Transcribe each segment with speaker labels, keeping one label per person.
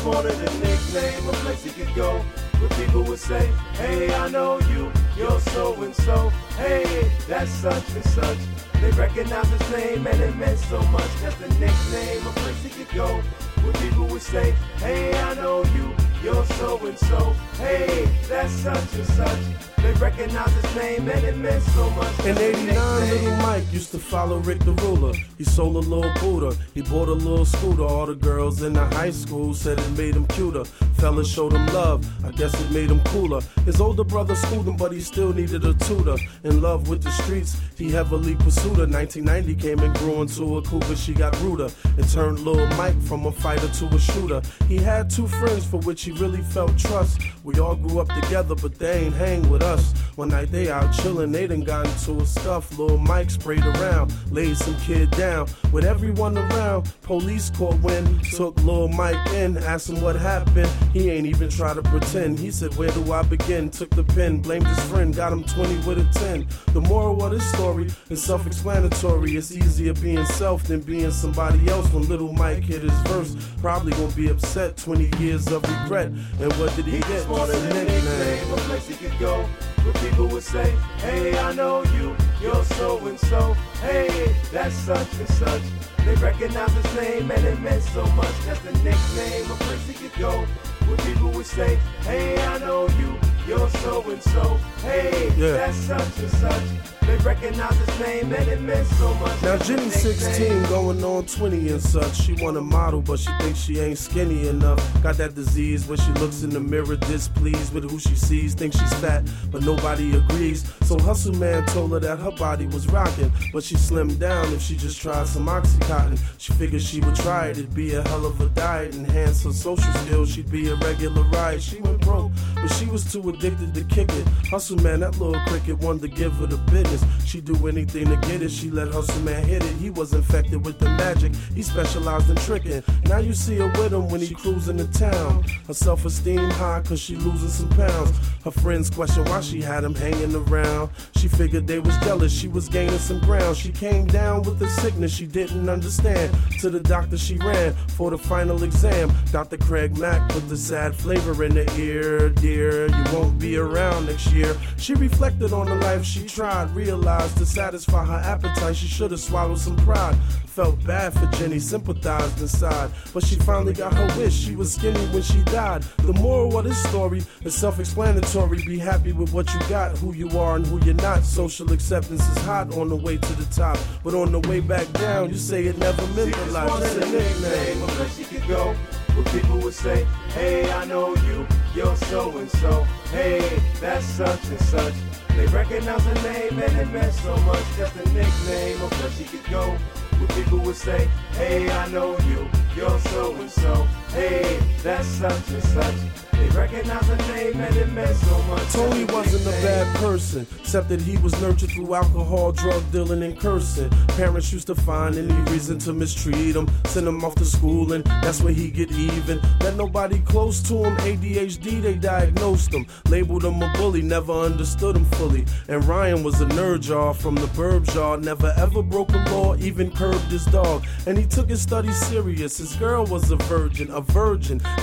Speaker 1: just wanted a nickname, a place he could go where people would say, hey, I know you, you're so-and-so. Hey, that's such and such. They recognize his name and it meant so much. Just a nickname, a place he could go where people would say, hey, I know you, you're so-and-so. Hey, that's such and such. They recognize his name and it meant so much.
Speaker 2: In '89, little Mike used to follow Rick the Ruler. He sold a little Buddha. He bought a little scooter. All the girls in the high school said it made him cuter. Fellas showed him love. I guess it made him cooler. His older brother schooled him, but he still needed a tutor. In love with the streets, he heavily pursued her. 1990 came and grew into a cougar. She got ruder. It turned little Mike from a fighter to a shooter. He had two friends for which he really felt trust. We all grew up together, but they ain't hang with us. One night they out chillin', they done got into a stuff. Lil' Mike sprayed around, laid some kid down. With everyone around, police caught wind, took Lil' Mike in, asked him what happened. He ain't even try to pretend. He said, where do I begin? Took the pen, blamed his friend, got him 20 with a 10. The moral of this story is self-explanatory. It's easier being self than being somebody else. When Little Mike hit his verse, probably gonna be upset. 20 years of regret. And what did he get?
Speaker 1: Just wanted a nickname, a place he could go where people would say, hey, I know you, you're so-and-so. Hey, that's such and such. They recognize his name and it meant so much. Just a nickname, a place he could go where people would say, hey, I know you, you're so-and-so. Hey, that's such and such. They recognize his name and it meant so much.
Speaker 2: Now Jenny's 16, going on 20 and such. She want a model, but she thinks she ain't skinny enough. Got that disease where she looks in the mirror displeased with who she sees. Thinks she's fat, but nobody agrees. So Hustle Man told her that her body was rocking, but she slimmed down if she just tried some Oxycontin. She figured she would try it, it'd be a hell of a diet. Enhance her social skills, she'd be a regular ride. She went broke, but she was too addicted to kick it. Hustle Man, that little cricket, wanted to give her the business. She'd do anything to get it, she let Hustle Man hit it. He was infected with the magic, he specialized in tricking. Now you see her with him when he cruising to town. Her self-esteem high cause she losing some pounds. Her friends question why she had him hanging around. She figured they was jealous, she was gaining some ground. She came down with the sickness she didn't understand. To the doctor she ran for the final exam. Dr. Craig Mack put the sad flavor in her ear. Dear, you won't be around next year. She reflected on the life she tried, realized to satisfy her appetite she should have swallowed some pride. Felt bad for Jenny, sympathized inside, but she finally got her wish. She was skinny when she died. The moral of this story is self-explanatory. Be happy with what you got, who you are and who you're not. Social acceptance is hot on the way to the top, but on the way back down, you say it never meant a lot. Just a nickname,
Speaker 1: a place she could go where people would say, hey, I know you, you're so-and-so. Hey, that's such and such. They recognize her name and it meant so much. Just a nickname, a place she could go where people would say, hey, I know you, you're so-and-so. Hey, that's such and such. They recognize her name and it meant so much.
Speaker 2: Tony wasn't a bad person, except that he was nurtured through alcohol, drug dealing, and cursing. Parents used to find any reason to mistreat him, send him off to school, and that's where he get even. Let nobody close to him, ADHD, they diagnosed him. Labeled him a bully, never understood him fully. And Ryan was a nerd, y'all, from the burbs, y'all. Never ever broke a law, even curbed his dog. And he took his studies serious, his girl was a virgin.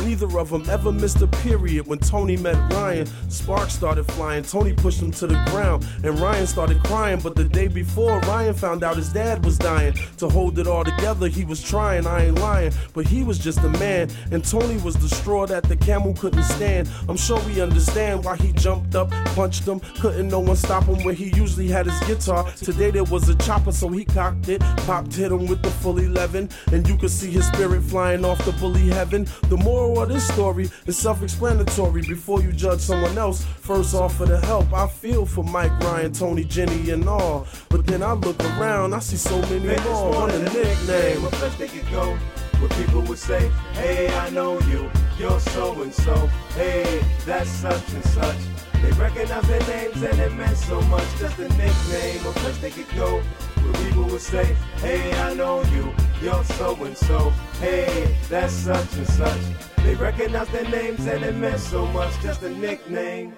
Speaker 2: Neither of them ever missed a period. When Tony met Ryan, sparks started flying. Tony pushed him to the ground and Ryan started crying. But the day before, Ryan found out his dad was dying. To hold it all together, he was trying, I ain't lying, but he was just a man. And Tony was the straw that the camel couldn't stand. I'm sure we understand why he jumped up, punched him. Couldn't no one stop him where he usually had his guitar. Today there was a chopper, so he cocked it, popped, hit him with the full 11, and you could see his spirit flying off the bully heaven. The moral of this story is self-explanatory. Before you judge someone else, first offer the help. I feel for Mike, Ryan, Tony, Jenny, and all, but then I look around, I see so many more. Want a nickname,
Speaker 1: a place they could go where people would say, hey, I know you, you're so-and-so. Hey, that's such and such. They recognize their names and it meant so much. Just a nickname, a place they could go where people would say, hey, I know you, you're so-and-so. Hey, that's such and such. They recognize their names and it meant so much. Just a nickname.